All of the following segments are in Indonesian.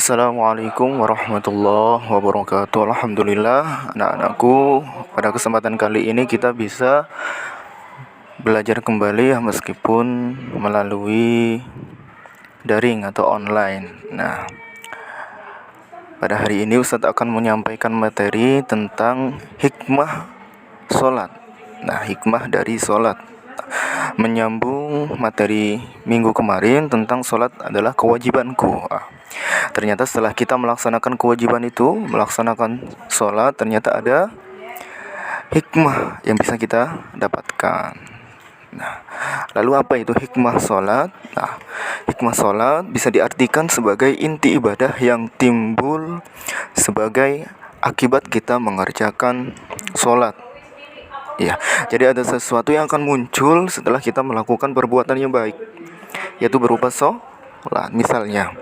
Assalamualaikum warahmatullahi wabarakatuh. Alhamdulillah, anak-anakku, pada kesempatan kali ini kita bisa belajar kembali ya, meskipun melalui daring atau online. Nah, pada hari ini Ustadz akan menyampaikan materi tentang hikmah sholat. Nah, hikmah dari sholat, menyambung materi minggu kemarin tentang sholat adalah kewajibanku. Ternyata setelah kita melaksanakan kewajiban itu, melaksanakan sholat, ternyata ada hikmah yang bisa kita dapatkan. Nah, lalu apa itu hikmah sholat? Nah, hikmah sholat bisa diartikan sebagai inti ibadah yang timbul sebagai akibat kita mengerjakan sholat. Ya, jadi ada sesuatu yang akan muncul setelah kita melakukan perbuatan yang baik, yaitu berupa sholat. Misalnya,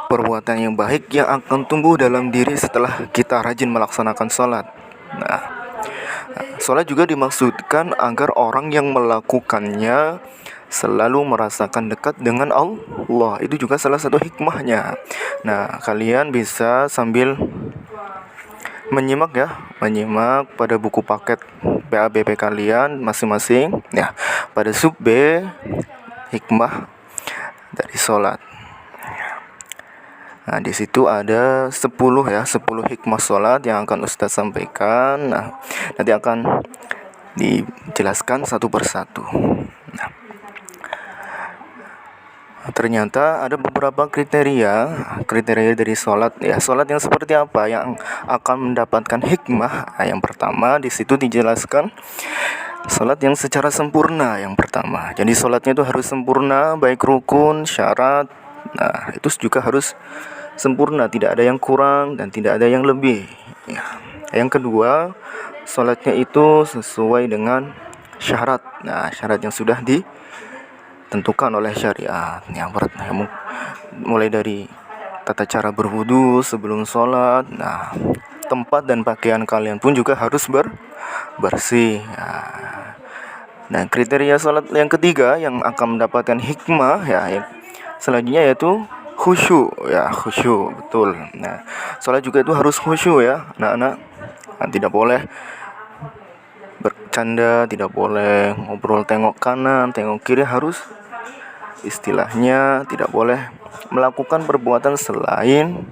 perbuatan yang baik yang akan tumbuh dalam diri setelah kita rajin melaksanakan sholat. Nah, sholat juga dimaksudkan agar orang yang melakukannya selalu merasakan dekat dengan Allah. Itu juga salah satu hikmahnya. Nah, kalian bisa sambil menyimak pada buku paket PABP kalian masing-masing. Ya, pada sub B, hikmah dari sholat. Nah, di situ ada 10 hikmah sholat yang akan Ustaz sampaikan. Nah, nanti akan dijelaskan satu persatu. Nah, ternyata ada beberapa kriteria dari sholat. Ya, sholat yang seperti apa yang akan mendapatkan hikmah? Nah, yang pertama di situ dijelaskan sholat yang secara sempurna. Yang pertama, jadi sholatnya itu harus sempurna, baik rukun, syarat. Nah, itu juga harus sempurna, tidak ada yang kurang dan tidak ada yang lebih. Ya. Yang kedua, sholatnya itu sesuai dengan syarat. Nah, syarat yang sudah ditentukan oleh syariat. Yang pertama, mulai dari tata cara berwudu sebelum sholat. Nah, tempat dan pakaian kalian pun juga harus bersih. Nah, kriteria sholat yang ketiga yang akan mendapatkan hikmah yang selanjutnya yaitu khusyuk, betul. Nah, sholat juga itu harus khusyuk ya, anak-anak. Nah, tidak boleh bercanda, tidak boleh ngobrol tengok kanan, tengok kiri, harus istilahnya tidak boleh melakukan perbuatan selain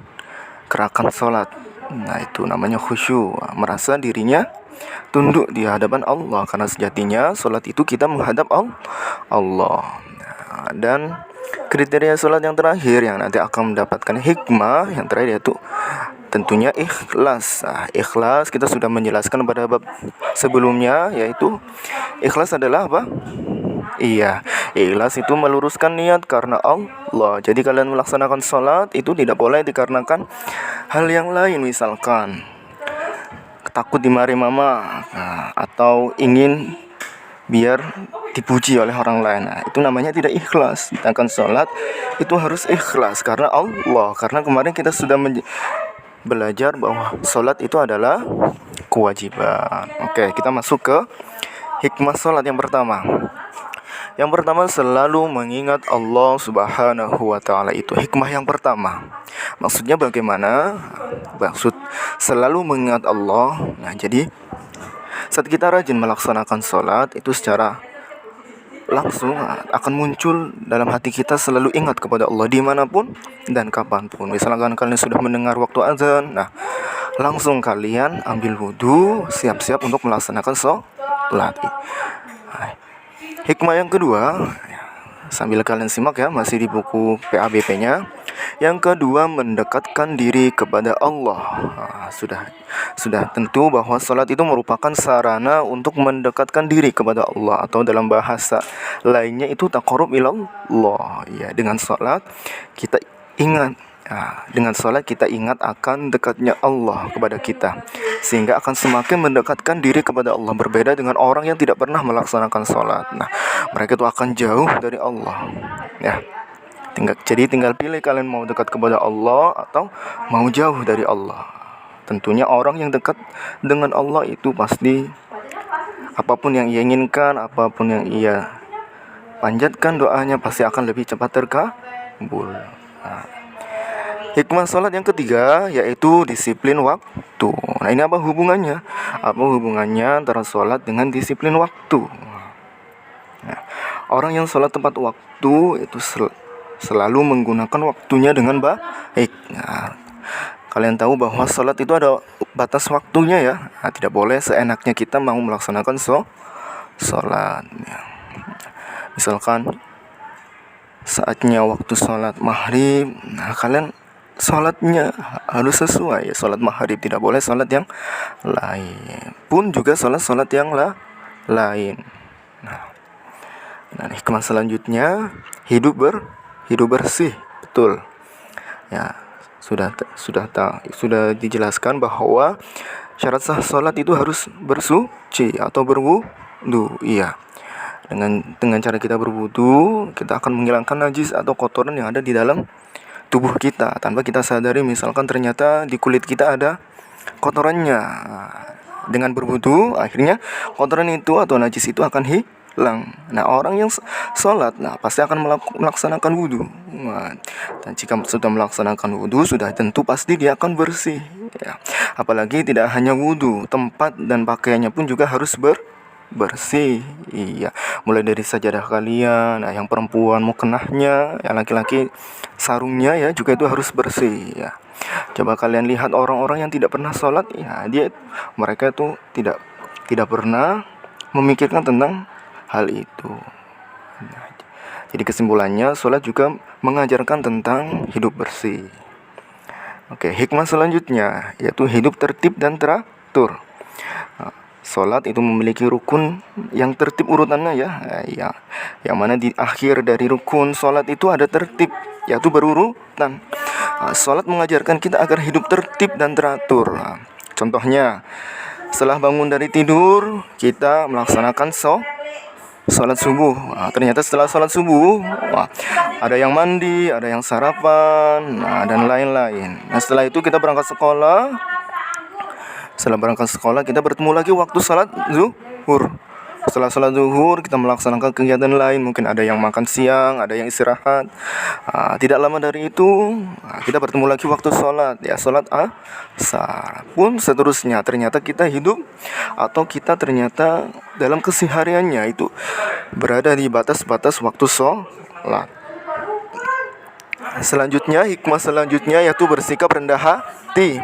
gerakan sholat. Nah, itu namanya khusyuk, merasa dirinya tunduk di hadapan Allah, karena sejatinya sholat itu kita menghadap Allah. Nah, dan kriteria sholat yang terakhir yang nanti akan mendapatkan hikmah yang terakhir yaitu tentunya ikhlas. Nah, ikhlas kita sudah menjelaskan pada bab sebelumnya, yaitu ikhlas adalah apa? Ikhlas itu meluruskan niat karena Allah. Jadi kalian melaksanakan sholat itu tidak boleh dikarenakan hal yang lain, misalkan takut dimarahi mama, atau ingin biar dipuji oleh orang lain. Nah, itu namanya tidak ikhlas. Sedangkan sholat itu harus ikhlas karena Allah. Karena kemarin kita sudah belajar bahwa sholat itu adalah kewajiban. Oke, kita masuk ke hikmah sholat yang pertama. Yang pertama, selalu mengingat Allah Subhanahu wa ta'ala. Itu hikmah yang pertama. Maksudnya bagaimana? Maksud selalu mengingat Allah. Nah, jadi saat kita rajin melaksanakan sholat, itu secara langsung akan muncul dalam hati kita selalu ingat kepada Allah dimanapun dan kapanpun. Misalkan kalian sudah mendengar waktu azan, nah langsung kalian ambil wudu, siap-siap untuk melaksanakan sholat. Hikmah yang kedua, sambil kalian simak ya, masih di buku PABP-nya. Yang kedua, mendekatkan diri kepada Allah. Sudah tentu bahwa sholat itu merupakan sarana untuk mendekatkan diri kepada Allah, atau dalam bahasa lainnya itu taqarrub ilallah. Ya, dengan sholat kita ingat akan dekatnya Allah kepada kita, sehingga akan semakin mendekatkan diri kepada Allah. Berbeda dengan orang yang tidak pernah melaksanakan sholat. Nah, mereka itu akan jauh dari Allah. Ya, tinggal pilih kalian mau dekat kepada Allah atau mau jauh dari Allah. Tentunya orang yang dekat dengan Allah itu pasti apapun yang ia inginkan, apapun yang ia panjatkan doanya pasti akan lebih cepat terkabul. Hikmah sholat yang ketiga yaitu disiplin waktu. Nah, ini apa hubungannya? Apa hubungannya antara sholat dengan disiplin waktu? Nah, orang yang sholat tepat waktu itu selalu menggunakan waktunya dengan baik. Nah, kalian tahu bahwa sholat itu ada batas waktunya ya. Nah, tidak boleh seenaknya kita mau melaksanakan sholat. Misalkan saatnya waktu sholat maghrib, nah kalian sholatnya harus sesuai ya. Sholat maghrib tidak boleh sholat yang lain. Pun juga sholat yang lain. Nah, hikmah selanjutnya hidup bersih, betul. Ya, sudah dijelaskan bahwa syarat sah sholat itu harus bersuci atau berwudu. Iya. Dengan cara kita berwudu, kita akan menghilangkan najis atau kotoran yang ada di dalam tubuh kita tanpa kita sadari. Misalkan ternyata di kulit kita ada kotorannya. Dengan berwudu, akhirnya kotoran itu atau najis itu akan hilang. Nah, orang yang sholat, pasti akan melaksanakan wudu. Dan jika sudah melaksanakan wudu, sudah tentu pasti dia akan bersih. Ya. Apalagi tidak hanya wudu, tempat dan pakaiannya pun juga harus bersih. Iya, mulai dari sajadah kalian, yang perempuan mukenahnya, yang laki-laki sarungnya ya juga itu harus bersih ya. Coba kalian lihat orang-orang yang tidak pernah sholat ya, mereka itu tidak pernah memikirkan tentang hal itu. Nah, jadi kesimpulannya sholat juga mengajarkan tentang hidup bersih. Oke, hikmah selanjutnya yaitu hidup tertib dan teratur. Sholat itu memiliki rukun yang tertib urutannya ya. Yang mana di akhir dari rukun sholat itu ada tertib, yaitu berurutan. Sholat mengajarkan kita agar hidup tertib dan teratur. Contohnya, setelah bangun dari tidur, kita melaksanakan sholat subuh. Ternyata setelah sholat subuh, ada yang mandi, ada yang sarapan, dan lain-lain. Setelah itu kita berangkat sekolah. Setelah berangkat sekolah, kita bertemu lagi waktu salat zuhur. Setelah salat zuhur, kita melaksanakan kegiatan lain. Mungkin ada yang makan siang, ada yang istirahat. Tidak lama dari itu, kita bertemu lagi waktu salat. Ya, salat asar. Pun seterusnya, ternyata kita hidup atau kita ternyata dalam kesehariannya itu berada di batas-batas waktu salat. Selanjutnya, hikmah selanjutnya yaitu bersikap rendah hati.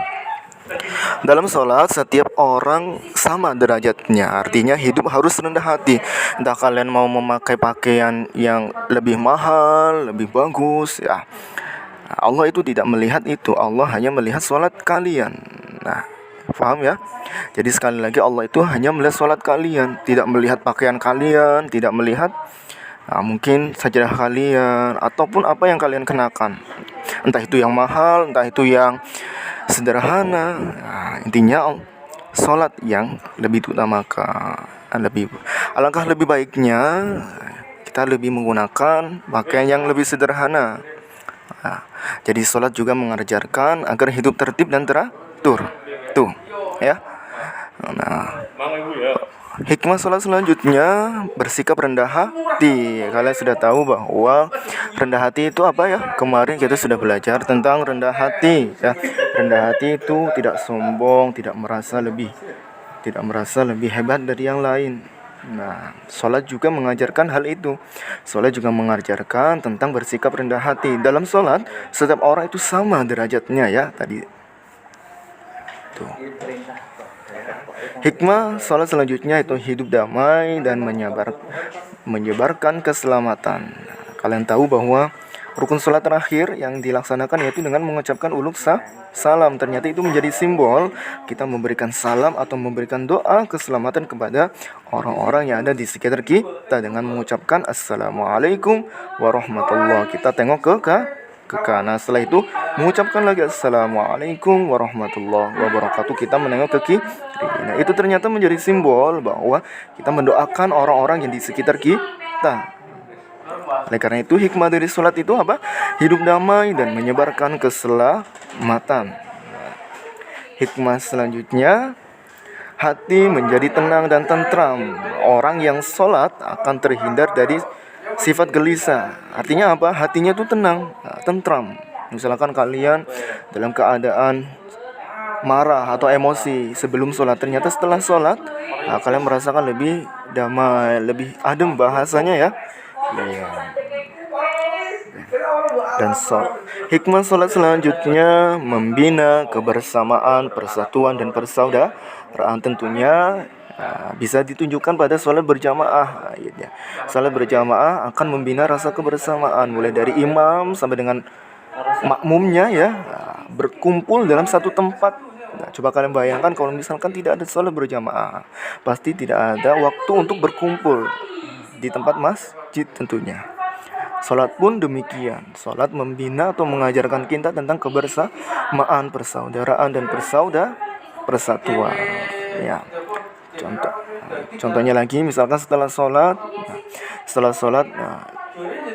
Dalam sholat, setiap orang sama derajatnya. Artinya hidup harus rendah hati. Entah kalian mau memakai pakaian yang lebih mahal, lebih bagus ya, Allah itu tidak melihat itu. Allah hanya melihat sholat kalian. Nah, paham ya? Jadi sekali lagi Allah itu hanya melihat sholat kalian, tidak melihat pakaian kalian, tidak melihat mungkin sajadah kalian ataupun apa yang kalian kenakan. Entah itu yang mahal, entah itu yang sederhana. Intinya sholat yang lebih utamakan. Alangkah lebih baiknya kita lebih menggunakan pakaian yang lebih sederhana. Jadi sholat juga mengajarkan agar hidup tertib dan teratur. Tuh ya. Hikmah sholat selanjutnya bersikap rendah hati. Kalian sudah tahu bahwa rendah hati itu apa ya? Kemarin kita sudah belajar tentang rendah hati ya. Rendah hati itu tidak sombong, tidak merasa lebih hebat dari yang lain. Nah, sholat juga mengajarkan hal itu. Sholat juga mengajarkan tentang bersikap rendah hati. Dalam sholat, setiap orang itu sama derajatnya ya tadi. Tuh. Hikmah sholat selanjutnya itu hidup damai dan menyebarkan keselamatan. Kalian tahu bahwa rukun sholat terakhir yang dilaksanakan yaitu dengan mengucapkan uluk salam. Ternyata itu menjadi simbol kita memberikan salam atau memberikan doa keselamatan kepada orang-orang yang ada di sekitar kita dengan mengucapkan Assalamualaikum warahmatullahi. Kita tengok ke kanan. Setelah itu mengucapkan lagi Assalamualaikum warahmatullahi wabarakatuh. Kita menengok ke kiri. Nah, itu ternyata menjadi simbol bahwa kita mendoakan orang-orang yang di sekitar kita. Oleh karena itu hikmah dari sholat itu apa? Hidup damai dan menyebarkan keselamatan. Hikmah selanjutnya, hati menjadi tenang dan tentram. Orang yang sholat akan terhindar dari sifat gelisah. Artinya apa? Hatinya itu tenang, tentram. Misalkan kalian dalam keadaan marah atau emosi sebelum sholat, ternyata setelah sholat kalian merasakan lebih damai, lebih adem bahasanya ya. Iya. Dan hikmah sholat selanjutnya membina kebersamaan, persatuan dan persaudaraan tentunya. Bisa ditunjukkan pada sholat berjamaah. Sholat berjamaah akan membina rasa kebersamaan mulai dari imam sampai dengan makmumnya ya, berkumpul dalam satu tempat. Coba kalian bayangkan kalau misalkan tidak ada sholat berjamaah, pasti tidak ada waktu untuk berkumpul di tempat masjid tentunya. Sholat pun demikian. Sholat membina atau mengajarkan kita tentang kebersamaan, persaudaraan dan persatuan. Ya. Contohnya lagi, misalkan setelah sholat,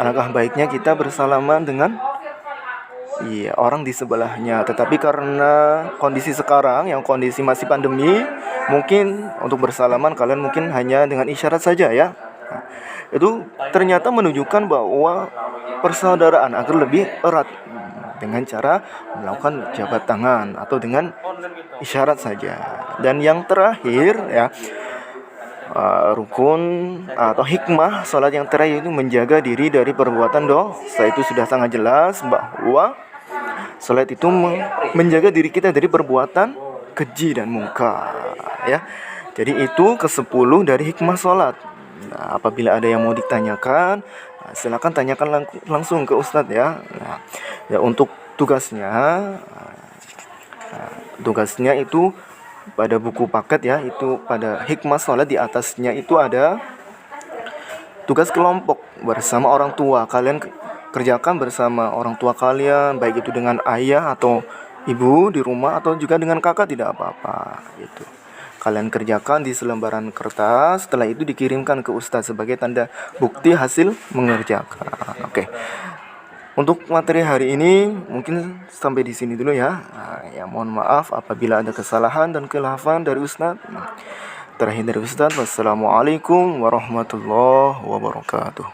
alangkah baiknya kita bersalaman dengan orang di sebelahnya. Tetapi karena kondisi sekarang yang kondisi masih pandemi, mungkin untuk bersalaman kalian mungkin hanya dengan isyarat saja ya. Itu ternyata menunjukkan bahwa persaudaraan agar lebih erat dengan cara melakukan jabat tangan atau dengan isyarat saja. Dan yang terakhir ya, rukun atau hikmah sholat yang terakhir itu menjaga diri dari perbuatan dosa. Itu sudah sangat jelas bahwa sholat itu menjaga diri kita dari perbuatan keji dan mungkar ya. Jadi itu ke-10 dari hikmah sholat. Nah, apabila ada yang mau ditanyakan, silakan tanyakan langsung ke Ustadz ya. Ya untuk tugasnya itu pada buku paket ya, itu pada hikmah sholat di atasnya itu ada tugas kelompok bersama orang tua. Kalian kerjakan bersama orang tua kalian, baik itu dengan ayah atau ibu di rumah atau juga dengan kakak, tidak apa-apa gitu. Kalian kerjakan di selembaran kertas, setelah itu dikirimkan ke Ustadz sebagai tanda bukti hasil mengerjakan. Oke. Untuk materi hari ini mungkin sampai di sini dulu ya. Ya mohon maaf apabila ada kesalahan dan kelafan dari Ustadz. Terakhir dari Ustadz, wassalamualaikum warahmatullahi wabarakatuh.